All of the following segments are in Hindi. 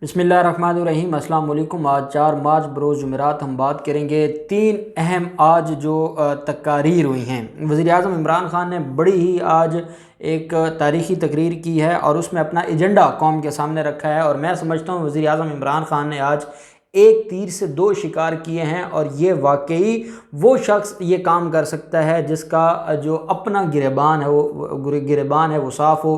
बिस्मिल्लाहिर्रहमानिर्रहीम। अस्सलाम वालेकुम। आज 4 मार्च बरोज़ जुमेरात हम बात करेंगे 3 अहम आज जो तकारीर हुई हैं। वज़ीर आज़म इमरान ख़ान ने बड़ी ही आज एक तारीख़ी तकरीर की है और उसमें अपना एजेंडा कौम के सामने रखा है। और मैं समझता हूँ वज़ीर आज़म इमरान ख़ान ने आज एक तीर से 2 शिकार किए हैं और ये वाकई वो शख्स ये काम कर सकता है जिसका जो अपना गिरेबान है वो साफ़ हो।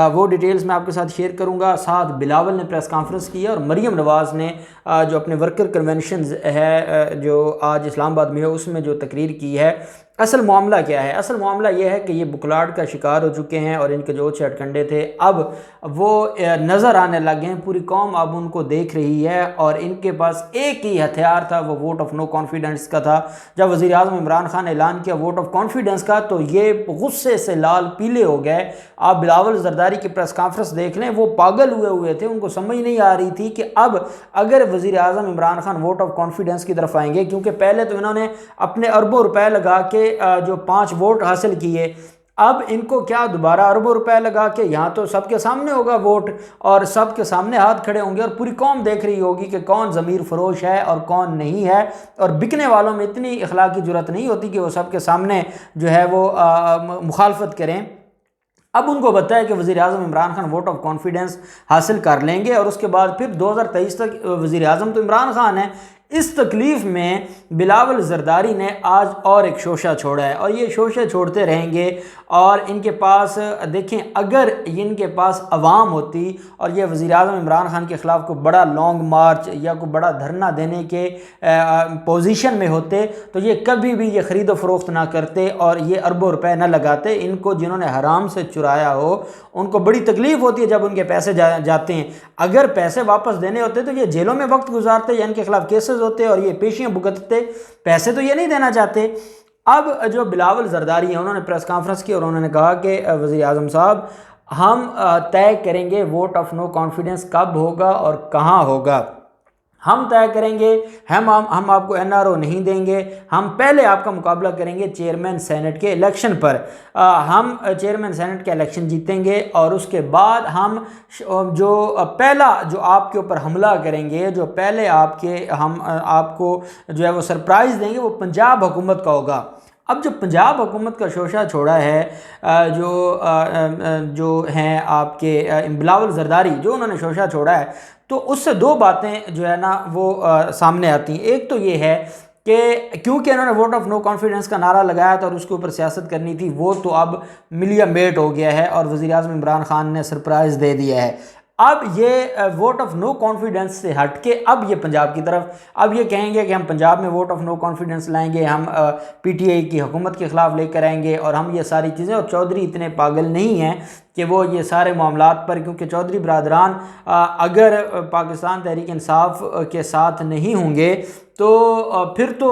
वो डिटेल्स मैं आपके साथ शेयर करूंगा। साथ बिलावल ने प्रेस कॉन्फ्रेंस की है और मरीम नवाज़ ने जो अपने वर्कर कन्वेंशन है जो आज इस्लामाबाद में है उसमें जो तकरीर की है। असल मामला क्या है? असल मामला ये है कि ये बुखलाहट का शिकार हो चुके हैं और इनके जो हथकंडे थे अब वो नज़र आने लगे हैं। पूरी कौम अब उनको देख रही है और इनके पास एक ही हथियार था, वो वोट ऑफ नो कॉन्फिडेंस का था। जब वज़ीर आज़म इमरान ख़ान ने ऐलान किया वोट ऑफ कॉन्फिडेंस का तो ये गुस्से से लाल पीले हो गए। आप बिलावल ज़रदारी की प्रेस कॉन्फ्रेंस देख लें, वो पागल हुए थे। उनको समझ नहीं आ रही थी कि अब अगर वज़ीर आज़म Imran Khan vote of confidence की तरफ आएंगे, क्योंकि पहले तो इन्होंने अपने अरबों रुपए लगा के जो 5 वोट हासिल किए, अब इनको क्या दोबारा अरबों रुपए लगा के यहाँ तो सबके सामने होगा वोट और सबके सामने हाथ खड़े होंगे और पूरी कौम देख रही होगी कि कौन ज़मीर फरोश है और कौन नहीं है। और बिकने वालों में इतनी अखलाकी जुर्रत नहीं होती कि वो सबके सामने जो है वो मुखालफत करें। अब उनको बताया कि वज़ीर आज़म Imran Khan vote of confidence हासिल कर लेंगे और उसके बाद फिर 2023 तक वज़ीर आज़म तो इमरान ख़ान है। इस तकलीफ़ में बिलावल ज़रदारी ने आज और एक शोशा छोड़ा है और ये शोशे छोड़ते रहेंगे। और इनके पास देखें, अगर इनके पास अवाम होती और ये वज़ीर आज़म इमरान ख़ान के ख़िलाफ़ को बड़ा लॉन्ग मार्च या कोई बड़ा धरना देने के पोजीशन में होते तो ये कभी भी ये ख़रीदो फ़रोख्त ना करते और ये अरबों रुपए ना लगाते। इनको जिन्होंने हराम से चुराया हो उनको बड़ी तकलीफ़ होती है जब उनके पैसे जाते हैं। अगर पैसे वापस देने होते तो ये जेलों में वक्त गुजारते या इनके खिलाफ केसेस होते और ये पेशियां भुगतते। पैसे तो ये नहीं देना चाहते। अब जो बिलावल ज़रदारी हैं उन्होंने प्रेस कॉन्फ्रेंस की और उन्होंने कहा कि वज़ीर आज़म साहब, हम तय करेंगे वोट ऑफ नो कॉन्फिडेंस कब होगा और कहाँ होगा। हम तय करेंगे। हम आपको एनआरओ नहीं देंगे। हम पहले आपका मुकाबला करेंगे चेयरमैन सेनेट के इलेक्शन पर। हम चेयरमैन सेनेट का इलेक्शन जीतेंगे और उसके बाद हम जो पहला जो आपके ऊपर हमला करेंगे, जो पहले हम आपको जो है वो सरप्राइज़ देंगे, वो पंजाब हुकूमत का होगा। अब जो पंजाब हुकूमत का शोशा छोड़ा है जो हैं आपके बिलावल ज़रदारी, जो उन्होंने शोशा छोड़ा है, तो उससे 2 बातें जो है ना वो सामने आती हैं। एक तो ये है कि क्योंकि इन्होंने वोट ऑफ नो कॉन्फिडेंस का नारा लगाया था और उसके ऊपर सियासत करनी थी, वो तो अब मिलिया मेट हो गया है और वज़ीर आज़म इमरान ख़ान ने सरप्राइज़ दे दिया है। अब ये वोट ऑफ नो कॉन्फिडेंस से हट के अब ये पंजाब की तरफ, अब ये कहेंगे कि हम पंजाब में वोट ऑफ नो कॉन्फिडेंस लाएंगे, हम पीटीआई की हुकूमत के ख़िलाफ़ लेकर आएंगे और हम ये सारी चीज़ें। और चौधरी इतने पागल नहीं हैं कि वो ये सारे मामलात पर, क्योंकि चौधरी बरादरान अगर पाकिस्तान तहरीक इंसाफ के साथ नहीं होंगे तो फिर तो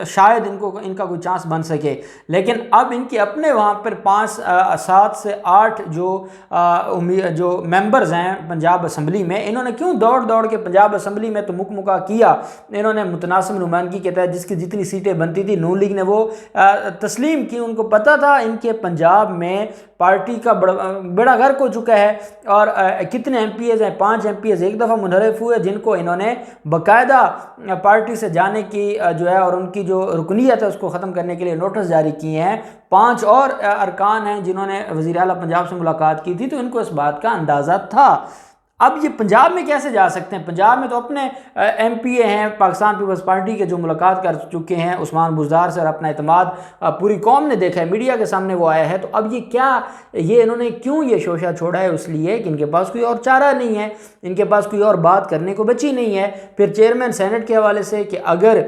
शायद इनका कोई चांस बन सके। लेकिन अब इनके अपने वहाँ पर 7 से 8 जो मेंबर्स हैं पंजाब असम्बली में, इन्होंने क्यों दौड़ के पंजाब असम्बली में तो मुकमुका किया। इन्होंने मुतनासिब नुमाइंदगी के तहत जिसकी जितनी सीटें बनती थी नून लीग ने वो तस्लीम की। उनको पता था इनके पंजाब में पार्टी का बड़ा गर्क हो चुका है और कितने एमपीएज हैं, 5 एमपीएज एक दफ़ा मुनहरफ हुए जिनको इन्होंने बाकायदा पार्टी से जाने की जो है और उनकी जो रुकनीत है उसको ख़त्म करने के लिए नोटिस जारी किए हैं। 5 और अरकान हैं जिन्होंने वज़ीर आला पंजाब से मुलाकात की थी, तो इनको इस बात का अंदाज़ा था। अब ये पंजाब में कैसे जा सकते हैं? पंजाब में तो अपने एमपीए हैं पाकिस्तान पीपल्स पार्टी के जो मुलाकात कर चुके हैं उस्मान बुज़दार से, और अपना एतमाद पूरी कौम ने देखा है, मीडिया के सामने वो आया है। तो अब ये इन्होंने क्यों ये शोशा छोड़ा है? इसलिए कि इनके पास कोई और चारा नहीं है, इनके पास कोई और बात करने को बची नहीं है। फिर चेयरमैन सेनेट के हवाले से कि अगर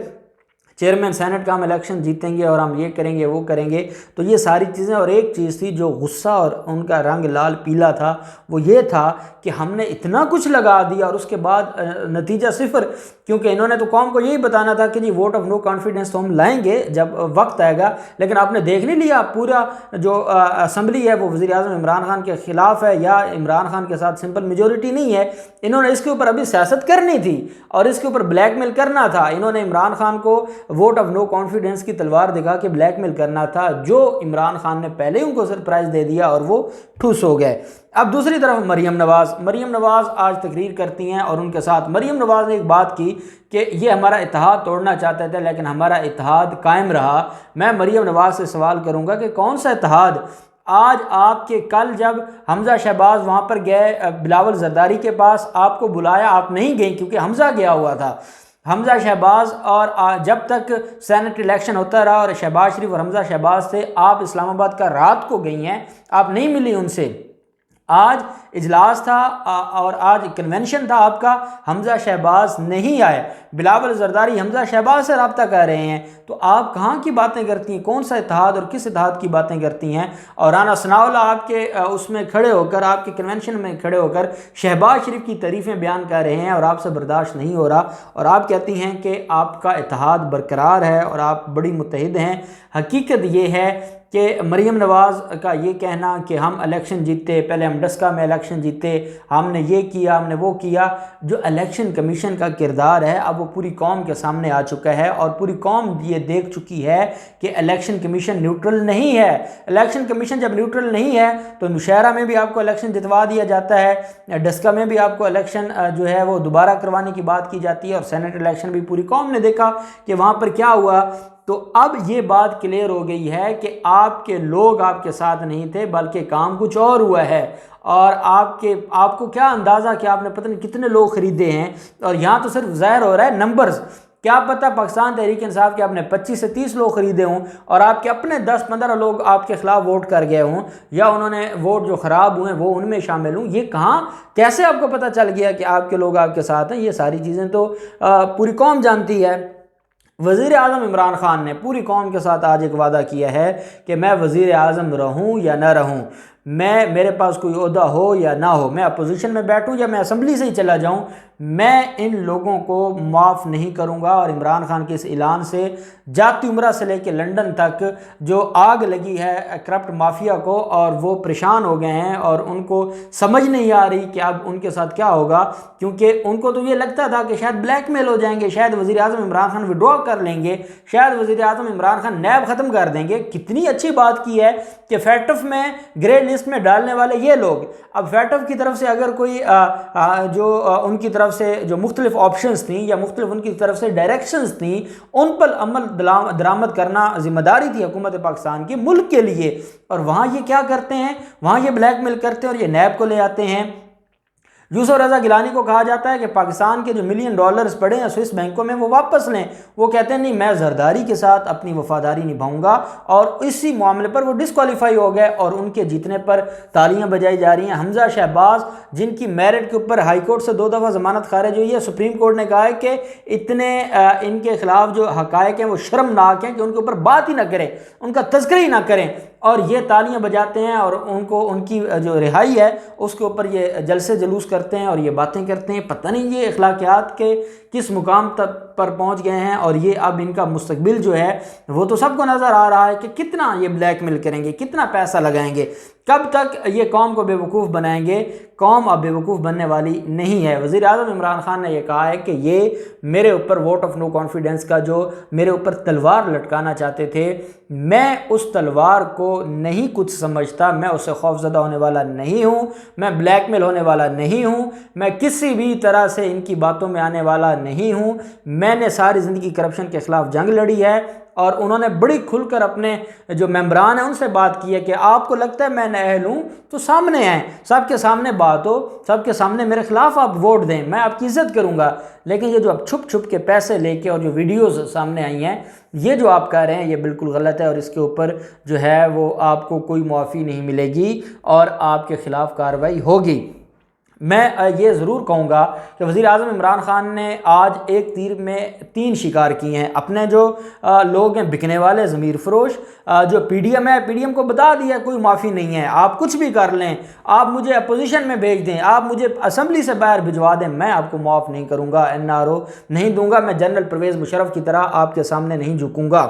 चेयरमैन सेनेट का हम इलेक्शन जीतेंगे और हम ये करेंगे वो करेंगे, तो ये सारी चीज़ें। और एक चीज़ थी जो गुस्सा और उनका रंग लाल पीला था, वो ये था कि हमने इतना कुछ लगा दिया और उसके बाद नतीजा सिफर। क्योंकि इन्होंने तो कौम को यही बताना था कि जी वोट ऑफ नो कॉन्फिडेंस तो हम लाएंगे जब वक्त आएगा। लेकिन आपने देख नहीं लिया, पूरा जो असम्बली है वो वज़ीर आज़म इमरान ख़ान के ख़िलाफ़ है या इमरान ख़ान के साथ सिंपल मेजोरिटी नहीं है। इन्होंने इसके ऊपर अभी सियासत करनी थी और इसके ऊपर ब्लैकमेल करना था। इन्होंने इमरान ख़ान को वोट ऑफ नो कॉन्फिडेंस की तलवार दिखा के ब्लैकमेल करना था, जो इमरान खान ने पहले ही उनको सरप्राइज़ दे दिया और वो ठुस हो गए। अब दूसरी तरफ मरियम नवाज़ आज तकरीर करती हैं और उनके साथ मरियम नवाज़ ने एक बात की कि ये हमारा इत्तेहाद तोड़ना चाहते थे लेकिन हमारा इत्तेहाद कायम रहा। मैं मरियम नवाज़ से सवाल करूँगा कि कौन सा इत्तेहाद? आज आपके कल जब हमज़ा शहबाज वहाँ पर गए बिलावल जरदारी के पास, आपको बुलाया, आप नहीं गई क्योंकि हमज़ा गया हुआ था। हमज़ा शहबाज और जब तक सेनेट इलेक्शन होता रहा और शहबाज शरीफ और हमज़ा शहबाज थे, आप इस्लामाबाद का रात को गई हैं, आप नहीं मिली उनसे। आज इजलास था और आज कन्वेंशन था आपका, हमज़ा शहबाज नहीं आए, बिलावल जरदारी हमज़ा शहबाज से रब्ता कर रहे हैं, तो आप कहाँ की बातें करती हैं? कौन सा इत्तेहाद और किस इत्तेहाद की बातें करती हैं? और राना सनाउल्लाह आपके उसमें खड़े होकर, आपके कन्वेंशन में खड़े होकर शहबाज शरीफ की तारीफ़ें बयान कर रहे हैं और आपसे बर्दाश्त नहीं हो रहा और आप कहती हैं कि आपका इत्तेहाद बरकरार है और आप बड़ी मुत्तहिद हैं। हकीकत ये है कि मरियम नवाज़ का ये कहना कि हम इलेक्शन जीते, पहले हम डस्का में इलेक्शन जीते, हमने ये किया, हमने वो किया, जो इलेक्शन कमीशन का किरदार है अब वो पूरी कौम के सामने आ चुका है और पूरी कौम ये देख चुकी है कि इलेक्शन कमीशन न्यूट्रल नहीं है। इलेक्शन कमीशन जब न्यूट्रल नहीं है तो मुशहरा में भी आपको इलेक्शन जितवा दिया जाता है, डस्का में भी आपको इलेक्शन जो है वो दोबारा करवाने की बात की जाती है और सेनेट इलेक्शन भी पूरी कौम ने देखा कि वहाँ पर क्या हुआ। तो अब ये बात क्लियर हो गई है कि आपके लोग आपके साथ नहीं थे बल्कि काम कुछ और हुआ है और आपको क्या अंदाज़ा कि आपने पता नहीं कितने लोग ख़रीदे हैं और यहाँ तो सिर्फ ज़ाहिर हो रहा है नंबर्स। क्या पता पाकिस्तान तहरीक इंसाफ के आपने 25 से 30 लोग ख़रीदे हों और आपके अपने 10-15 लोग आपके ख़िलाफ़ वोट कर गए हों या उन्होंने वोट जो ख़राब हुए वो उनमें शामिल हों। ये कहाँ कैसे आपको पता चल गया कि आपके लोग आपके साथ हैं? ये सारी चीज़ें तो पूरी कौम जानती है। वज़ीर आज़म इमरान खान ने पूरी कौम के साथ आज एक वादा किया है कि मैं वज़ीर आज़म रहूं या ना रहूं, मैं मेरे पास कोई ओहदा हो या ना हो, मैं अपोजिशन में बैठूं या मैं असम्बली से ही चला जाऊं, मैं इन लोगों को माफ़ नहीं करूंगा। और इमरान खान के इस ऐलान से जाती उम्रा से लेकर लंदन तक जो आग लगी है करप्ट माफिया को और वो परेशान हो गए हैं और उनको समझ नहीं आ रही कि अब उनके साथ क्या होगा, क्योंकि उनको तो ये लगता था कि शायद ब्लैकमेल हो जाएंगे, शायद वज़ीर आज़म इमरान खान विड्रॉ कर लेंगे, शायद वज़ीर आज़म इमरान खान नैब ख़त्म कर देंगे। कितनी अच्छी बात की है कि फैटफ में ग्रे लिस्ट में डालने वाले ये लोग, अब फैटफ की तरफ से अगर कोई उनकी तरफ से जो मुख्तलिफ ऑप्शंस थी या मुख्तलिफ उनकी तरफ से डायरेक्शंस थी उन पर अमल दरामद करना जिम्मेदारी थी हुकूमत पाकिस्तान की मुल्क के लिए। और वहाँ ये क्या करते हैं, वहाँ ये ब्लैकमेल करते हैं और ये नैब को ले आते हैं। यूसुफ रज़ा गिलानी को कहा जाता है कि पाकिस्तान के जो $1 मिलियन पड़े हैं स्विस बैंकों में वो वापस लें। वो कहते हैं नहीं, मैं जरदारी के साथ अपनी वफादारी निभाऊंगा और इसी मामले पर वो डिस्क्वालीफाई हो गए और उनके जीतने पर तालियां बजाई जा रही हैं। हमज़ा शहबाज जिनकी मेरिट के ऊपर हाई कोर्ट से 2 दफ़ा ज़मानत खारिज हुई है, सुप्रीम कोर्ट ने कहा है कि इतने इनके खिलाफ जो हक़ाइक़ हैं वो शर्मनाक हैं कि उनके ऊपर बात ही ना करें, उनका तज़किरा ही ना करें, और ये तालियां बजाते हैं और उनको उनकी जो रिहाई है उसके ऊपर ये जलसे जुलूस करते हैं और ये बातें करते हैं। पता नहीं ये अखलाकियात के किस मुकाम तक पर पहुंच गए हैं और ये अब इनका मुस्तकबिल जो है वो तो सबको नज़र आ रहा है कि कितना ये ब्लैकमेल करेंगे, कितना पैसा लगाएंगे, कब तक ये कौम को बेवकूफ़ बनाएंगे। कौम अब बेवकूफ़ बनने वाली नहीं है। वज़ीर आज़म इमरान खान ने यह कहा है कि ये मेरे ऊपर वोट ऑफ नो कॉन्फिडेंस का जो मेरे ऊपर तलवार लटकाना चाहते थे, मैं उस तलवार को नहीं कुछ समझता, मैं उससे खौफज़दा होने वाला नहीं हूँ, मैं ब्लैकमेल होने वाला नहीं हूँ, मैं किसी भी तरह से इनकी बातों में आने वाला नहीं हूँ। मैंने सारी ज़िंदगी करप्शन के ख़िलाफ़ जंग लड़ी है। और उन्होंने बड़ी खुलकर अपने जो मेंबरान हैं उनसे बात की है कि आपको लगता है मैं नाअहल हूँ तो सामने आएँ, सबके सामने बात हो, सबके सामने मेरे ख़िलाफ़ आप वोट दें, मैं आपकी इज़्ज़त करूँगा। लेकिन ये जो अब छुप छुप के पैसे लेके और जो वीडियोज़ सामने आई हैं, ये जो आप कह रहे हैं ये बिल्कुल गलत है और इसके ऊपर जो है वो आपको कोई मुआफ़ी नहीं मिलेगी और आपके ख़िलाफ़ कार्रवाई होगी। मैं ये ज़रूर कहूँगा कि वज़ीर आज़म इमरान खान ने आज एक तीर में 3 शिकार किए हैं। अपने जो लोग हैं बिकने वाले ज़मीर फ़रोश, जो पीडीएम है, पीडीएम को बता दिया कोई माफ़ी नहीं है, आप कुछ भी कर लें, आप मुझे अपोजिशन में भेज दें, आप मुझे असम्बली से बाहर भिजवा दें, मैं आपको माफ़ नहीं करूँगा, NRO नहीं दूँगा, मैं जनरल परवेज़ मुशर्रफ की तरह आपके सामने नहीं झुकूँगा।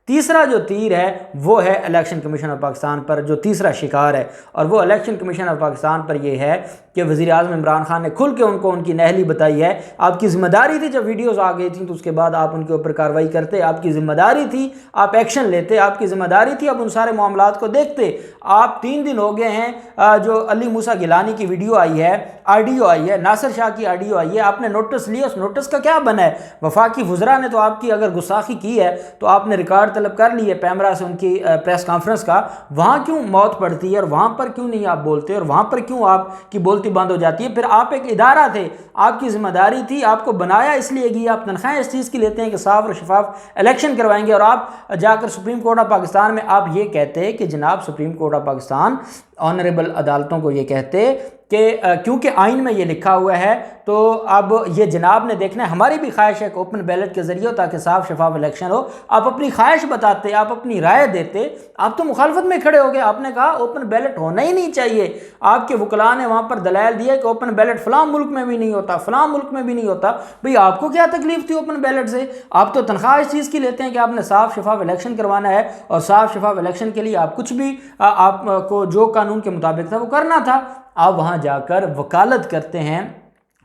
तीसरा जो तीर है वो है इलेक्शन कमीशन ऑफ पाकिस्तान पर, जो तीसरा शिकार है, और वो इलेक्शन कमीशन ऑफ पाकिस्तान पर ये है कि वज़ीर आज़म इमरान खान ने खुल के उनको उनकी नहली बताई है। आपकी ज़िम्मेदारी थी, जब वीडियोज़ आ गई थी तो उसके बाद आप उनके ऊपर कार्रवाई करते, आपकी ज़िम्मेदारी थी आप एक्शन लेते, आपकी ज़िम्मेदारी थी आप उन सारे मामलात को देखते। आप 3 दिन हो गए हैं, जो अली मूसा गिलानी की वीडियो आई है, ऑडियो आई है, नासिर शाह की ऑडियो आई है, आपने नोटिस लिया, उस नोटिस का क्या बना है? वफाकी वज़रा ने तो आपकी अगर गुस्ताखी की है तो आपने रिकॉर्ड तलब कर ली है पैमरा से उनकी प्रेस कॉन्फ्रेंस का, वहाँ क्यों मौत पड़ती है और वहाँ पर क्यों नहीं आप बोलते और वहाँ पर क्यों आपकी बोलती बंद हो जाती है? फिर आप एक इदारा थे, आपकी जिम्मेदारी थी, आपको बनाया इसलिए कि आप तनख्वाहें इस चीज़ की लेते हैं कि साफ और शफाफ इलेक्शन करवाएंगे, और आप जाकर सुप्रीम कोर्ट ऑफ पाकिस्तान में आप ये कहते हैं कि जनाब supreme court of Pakistan honourable अदालतों को ये कहते कि क्योंकि आइन में ये लिखा हुआ है तो अब ये जनाब ने देखना है, हमारी भी ख्वाहिश है कि ओपन बैलेट के जरिए हो ताकि साफ शफाफ इलेक्शन हो। आप अपनी ख्वाहिश बताते, आप अपनी राय देते, आप तो मुखालफत में खड़े हो गए, आपने कहा ओपन बैलेट होना ही नहीं चाहिए। आपके वकला ने वहाँ पर दलाइल दिया कि ओपन बैलेट फलां मुल्क में भी नहीं होता, फलां मुल्क में भी नहीं होता। भाई आपको क्या तकलीफ थी ओपन बैलेट से? आप तो तनख्वाह इस चीज़ की लेते हैं कि आपने साफ शफाफ इलेक्शन करवाना है, और साफ शफाफ इलेक्शन के लिए आप कुछ भी आपको जो कानून के मुताबिक था वो करना था। आप वहाँ जाकर वकालत करते हैं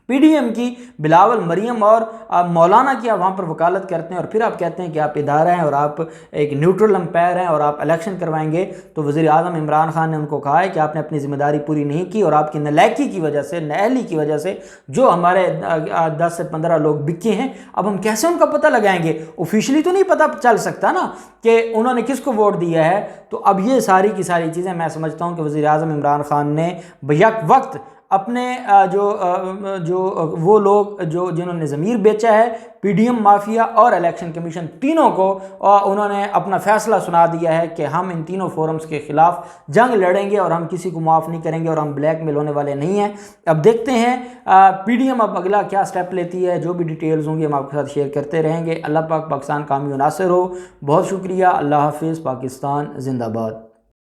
पीडीएम की, बिलावल मरियम और मौलाना की आप वहाँ पर वकालत करते हैं, और फिर आप कहते हैं कि आप इदारा हैं और आप एक न्यूट्रल अंपायर हैं और आप इलेक्शन करवाएंगे। तो वज़ीर आज़म इमरान खान ने उनको कहा है कि आपने अपनी ज़िम्मेदारी पूरी नहीं की, और आपकी नलायकी की वजह से, नहली की वजह से जो हमारे 10 से 15 लोग बिके हैं, अब हम कैसे उनका पता लगाएंगे? ऑफिशियली तो नहीं पता चल सकता ना कि उन्होंने किसको वोट दिया है। तो अब ये सारी की सारी चीज़ें मैं समझता हूँ कि वज़ीर आज़म इमरान खान ने बैक वक्त अपने जो वो लोग जिन्होंने ज़मीर बेचा है, पीडीएम माफिया और इलेक्शन कमीशन, तीनों को उन्होंने अपना फैसला सुना दिया है कि हम इन तीनों फोरम्स के खिलाफ जंग लड़ेंगे और हम किसी को माफ़ नहीं करेंगे और हम ब्लैकमेल होने वाले नहीं हैं। अब देखते हैं पीडीएम अब अगला क्या स्टेप लेती है। जो भी डिटेल्स होंगी हम आपके साथ शेयर करते रहेंगे। अल्लाह पाक पाकिस्तान कामयाब नासिर हो। बहुत शुक्रिया। अल्लाह हाफिज़। पाकिस्तान जिंदाबाद।